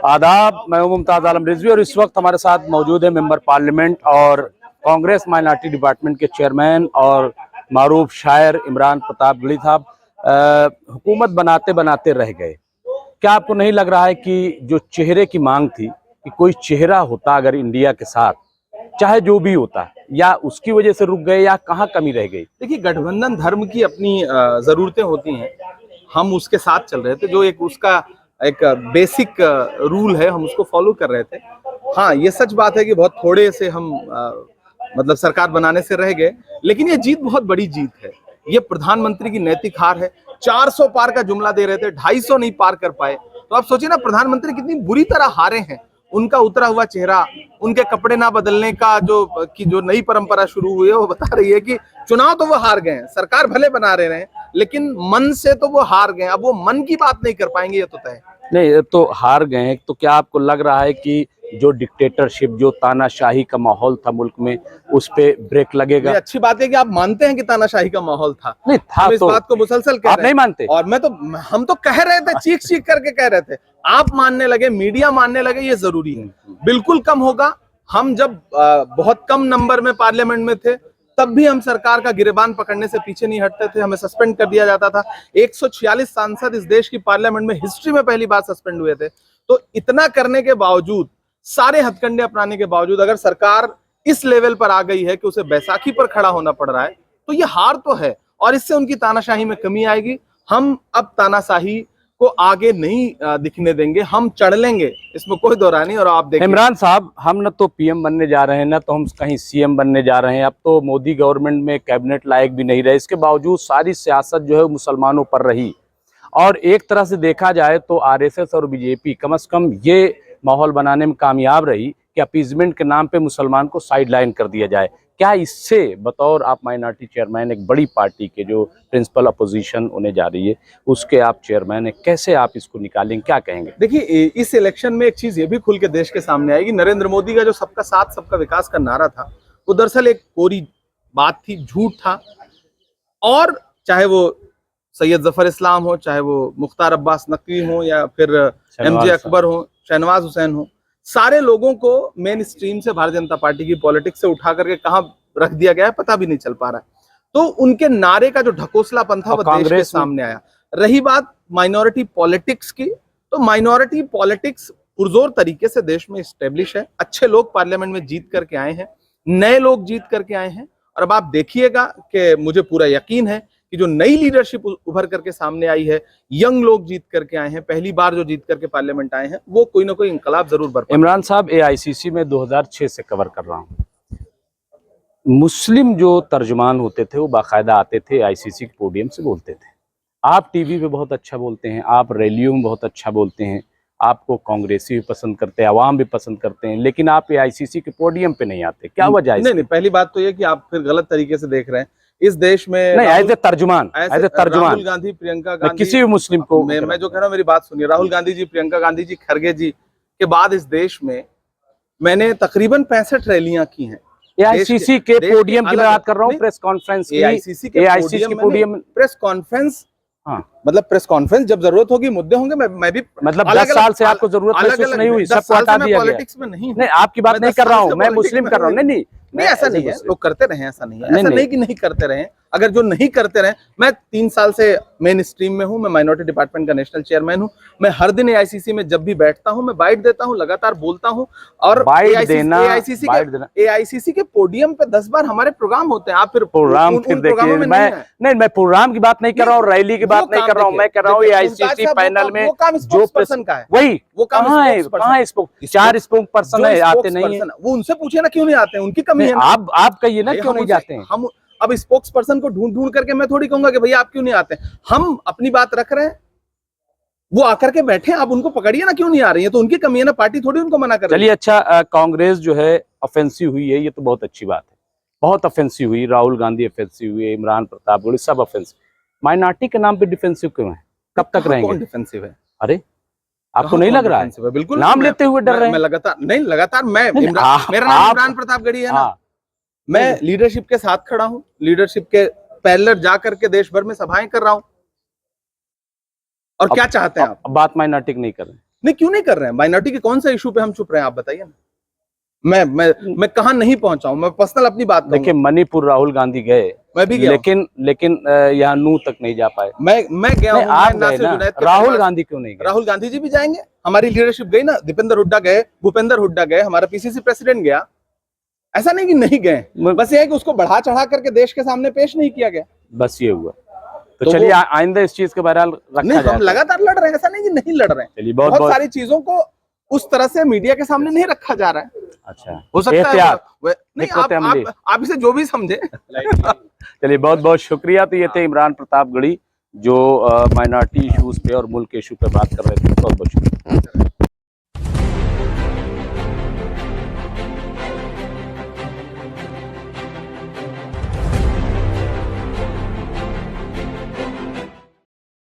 आदाब, मैं हूं मुमताज आलम रिजवी और इस वक्त हमारे साथ मौजूद है मेंबर पार्लियामेंट और कांग्रेस माइनॉरिटी डिपार्टमेंट के चेयरमैन और मारूफ शायर इमरान प्रताप गढ़ी साहब। हुकूमत बनाते बनाते रह गए। क्या आपको नहीं लग रहा है कि जो चेहरे की मांग थी कि कोई चेहरा होता अगर इंडिया के साथ, चाहे जो भी होता, या उसकी वजह से रुक गए या कहाँ कमी रह गई? देखिए, गठबंधन धर्म की अपनी जरूरतें होती हैं। हम उसके साथ चल रहे थे, जो एक उसका एक बेसिक रूल है, हम उसको फॉलो कर रहे थे। हाँ, ये सच बात है कि बहुत थोड़े से हम मतलब सरकार बनाने से रह गए, लेकिन ये जीत बहुत बड़ी जीत है। ये प्रधानमंत्री की नैतिक हार है। 400 पार का जुमला दे रहे थे, 250 नहीं पार कर पाए। तो आप सोचिए ना, प्रधानमंत्री कितनी बुरी तरह हारे हैं। उनका उतरा हुआ चेहरा, उनके कपड़े ना बदलने का जो नई परंपरा शुरू हुई है, वो बता रही है कि चुनाव तो वो हार गए हैं, सरकार भले बना रहे हैं, लेकिन मन से तो वो हार गए। अब वो मन की बात नहीं कर पाएंगे, ये तो तय है। नहीं, तो हार गए। तो क्या आपको लग रहा है कि जो डिक्टेटरशिप, जो तानाशाही का माहौल था मुल्क में, उस पे ब्रेक लगेगा? अच्छी बात है कि आप मानते हैं कि तानाशाही का माहौल था। नहीं था, हम इस बात को मुसलसल कह आप रहे नहीं मानते? और हम तो कह रहे थे, चीख चीख करके कह रहे थे। आप मानने लगे, मीडिया मानने लगे, ये जरूरी है। बिल्कुल कम होगा। हम जब बहुत कम नंबर में पार्लियामेंट में थे, तब भी हम सरकार का गिरेबान पकड़ने से पीछे नहीं हटते थे। हमें सस्पेंड कर दिया जाता था। 146 सांसद इस देश की पार्लियामेंट में हिस्ट्री में पहली बार सस्पेंड हुए थे। तो इतना करने के बावजूद, सारे हथकंडे अपनाने के बावजूद, अगर सरकार इस लेवल पर आ गई है कि उसे बैसाखी पर खड़ा होना पड़ रहा है, तो ये हार तो है और इससे उनकी तानाशाही में कमी आएगी। हम अब तानाशाही को आगे नहीं दिखने देंगे, हम चढ़ लेंगे, इसमें कोई दो राय नहीं। और आप देखिए इमरान साहब, हम न तो पीएम बनने जा रहे हैं, ना तो हम कहीं सीएम बनने जा रहे हैं। अब तो मोदी गवर्नमेंट में कैबिनेट लायक भी नहीं रहे। इसके बावजूद सारी सियासत जो है मुसलमानों पर रही। और एक तरह से देखा जाए तो आरएसएस और बीजेपी कम से कम ये माहौल बनाने में कामयाब रही कि अपीजमेंट के नाम पे मुसलमान को साइडलाइन कर दिया जाए। क्या इससे, बतौर आप माइनॉरिटी चेयरमैन, एक बड़ी पार्टी के जो प्रिंसिपल अपोजिशन होने जा रही है, उसके आप चेयरमैन हैं, कैसे आप इसको निकालेंगे, क्या कहेंगे? देखिए, इस इलेक्शन में एक चीज ये भी खुल के देश के सामने आएगी। नरेंद्र मोदी का जो सबका साथ सबका विकास का नारा था, वो दरअसल एक कोरी बात थी, झूठ था। और चाहे वो सैयद जफर इस्लाम हो, चाहे वो मुख्तार अब्बास नकवी हो, या फिर एमजे अकबर हो, शहनवाज हुसैन हो, सारे लोगों को मेन स्ट्रीम से भारतीय जनता पार्टी की पॉलिटिक्स से उठा करके कहां रख दिया गया है, पता भी नहीं चल पा रहा है। तो उनके नारे का जो ढकोसलापन था, वो देश के सामने आया। रही बात माइनॉरिटी पॉलिटिक्स की, तो माइनॉरिटी पॉलिटिक्स पुरजोर तरीके से देश में स्टेब्लिश है। अच्छे लोग पार्लियामेंट में जीत करके आए हैं, नए लोग जीत करके आए हैं। और अब आप देखिएगा कि मुझे पूरा यकीन है कि जो नई लीडरशिप उभर करके सामने आई है, यंग लोग जीत करके आए हैं, पहली बार जो जीत करके पार्लियामेंट आए हैं, वो कोई ना कोई इंकलाब जरूर बरपा। इमरान साहब, एआईसीसी में 2006 से कवर कर रहा हूँ। मुस्लिम जो तर्जुमान होते थे वो बाकायदा आते थे, आईसीसी के पोडियम से बोलते थे। आप टीवी पे बहुत अच्छा बोलते हैं, आप रैलियों में बहुत अच्छा बोलते हैं, आपको कांग्रेसी भी पसंद करते हैं, आवाम भी पसंद करते हैं, लेकिन आप एआईसीसी के पोडियम पे नहीं आते। क्या वजह है? नहीं, पहली बात तो ये कि आप फिर गलत तरीके से देख रहे हैं। इस देश में नहीं, एज ए तर्जुमान, राहुल गांधी, प्रियंका गांधी, किसी भी मुस्लिम को मैं जो कह रहा हूँ, मेरी बात सुनिए। राहुल गांधी जी, प्रियंका गांधी जी, खरगे जी के बाद इस देश में मैंने तकरीबन 65 रैलियां की हैं। एआईसीसी के पोडियम की बात कर रहा हूँ, प्रेस कॉन्फ्रेंस की। एआईसीसी के पोडियम, प्रेस कॉन्फ्रेंस, हाँ, मतलब प्रेस कॉन्फ्रेंस जब जरूरत होगी, मुद्दे होंगे, मैं भी, मतलब 10 साल से आपको जरूरत महसूस नहीं हुई, सबको हटा दिया गया। पॉलिटिक्स में नहीं, आपकी बात नहीं कर रहा हूँ, मैं मुस्लिम कर रहा हूँ। नहीं, ऐसा नहीं है, लोग करते रहे, ऐसा नहीं है, ऐसा नहीं कि नहीं करते रहे। अगर जो नहीं करते रहे, मैं 3 साल से मेन स्ट्रीम में हूं, मैं माइनॉरिटी डिपार्टमेंट का नेशनल चेयरमैन हूं। मैं हर दिन एआईसीसी में जब भी बैठता हूं, मैं बाइट देता हूं, लगातार बोलता हूं। और एआईसीसी के पोडियम पे 10 बार हमारे प्रोग्राम होते हैं। आप फिर प्रोग्राम फिर देखिए, मैं प्रोग्राम की बात नहीं कर रहा हूँ, रैली की बात नहीं कर रहा हूँ, मैं कर रहा हूँ एआईसीसी पैनल में जो पर्सन का है, वही वो कहाँ है? 4 स्पोक पर्सन है, आते नहीं है। वो उनसे पूछे ना, क्यों नहीं आते हैं, उनकी कमी है। आप कहिए ना, क्यों नहीं जाते हैं? हम अब स्पोक्स पर्सन को ढूंढ करके मैं थोड़ी कहूंगा कि भैया आप क्यों नहीं आते। हम अपनी बात रख रहे हैं, वो आकर के बैठे, आप उनको पकड़िए ना, क्यों नहीं आ रही है, तो उनकी कमी है ना, पार्टी थोड़ी उनको मना कर रही है। चलिए, अच्छा, कांग्रेस जो है ऑफेंसिव हुई है, ये तो बहुत अच्छी बात है, बहुत ऑफेंसिव हुई। राहुल गांधी ऑफेंसिव हुए, इमरान प्रताप गढ़ी, सब ऑफेंसिव। माइनॉरिटी के नाम पे डिफेंसिव क्यों है? कब तक रहेंगे? कौन डिफेंसिव है? अरे, आपको नहीं लग रहा है? बिल्कुल, नाम लेते हुए डर रहे हैं। मैं लगातार मेरा नाम इमरान प्रताप गढ़ी है ना। मैं लीडरशिप के साथ खड़ा हूं, लीडरशिप के पैरेलल जा करके देश भर में सभाएं कर रहा हूं। और क्या चाहते हैं आप? बात माइनॉरिटी नहीं कर रहे हैं। नहीं, क्यों नहीं कर रहे हैं? माइनॉरिटी के कौन सा इशू पे हम चुप रहे हैं, आप बताइए ना। मैं कहाँ नहीं पहुंचा हूं, मैं पर्सनल अपनी बात देखिए, कहूंगा। मणिपुर राहुल गांधी गए, मैं भी गया हूं। लेकिन यहाँ नूह तक नहीं जा पाए। मैं गया नहीं, हूं, आप मैं गए नासिर ना, जुनैद के राहुल परिवार- गांधी क्यों नहीं गए? राहुल गांधी जी भी जाएंगे, हमारी लीडरशिप गई ना, दीपेंद्र हुड्डा गए, भूपेंद्र हुड्डा गए, हमारा पीसीसी प्रेसिडेंट गया। ऐसा नहीं कि नहीं गए, बस ये है कि उसको बढ़ा चढ़ा करके देश के सामने पेश नहीं किया गया। बस ये हुआ। तो तो चलिए, वो- आइंदा इस चीज के बहरहाल नहीं, रखा हम जाए। लगातार लड़ रहे हैं, ऐसा नहीं कि नहीं लड़ रहे हैं। चलिए, बहुत बहुत बहुत सारी चीजों को उस तरह से मीडिया के सामने नहीं रखा जा रहा है। अच्छा, हो सकता है एहतियात, नहीं, हिकमत अमली। आप इसे जो भी समझे। चलिए, बहुत बहुत शुक्रिया। तो ये थे इमरान प्रतापगढ़ी, जो माइनॉरिटी इश्यूज पे और मुल्क के इशू पे बात कर रहे थे। बहुत बहुत शुक्रिया।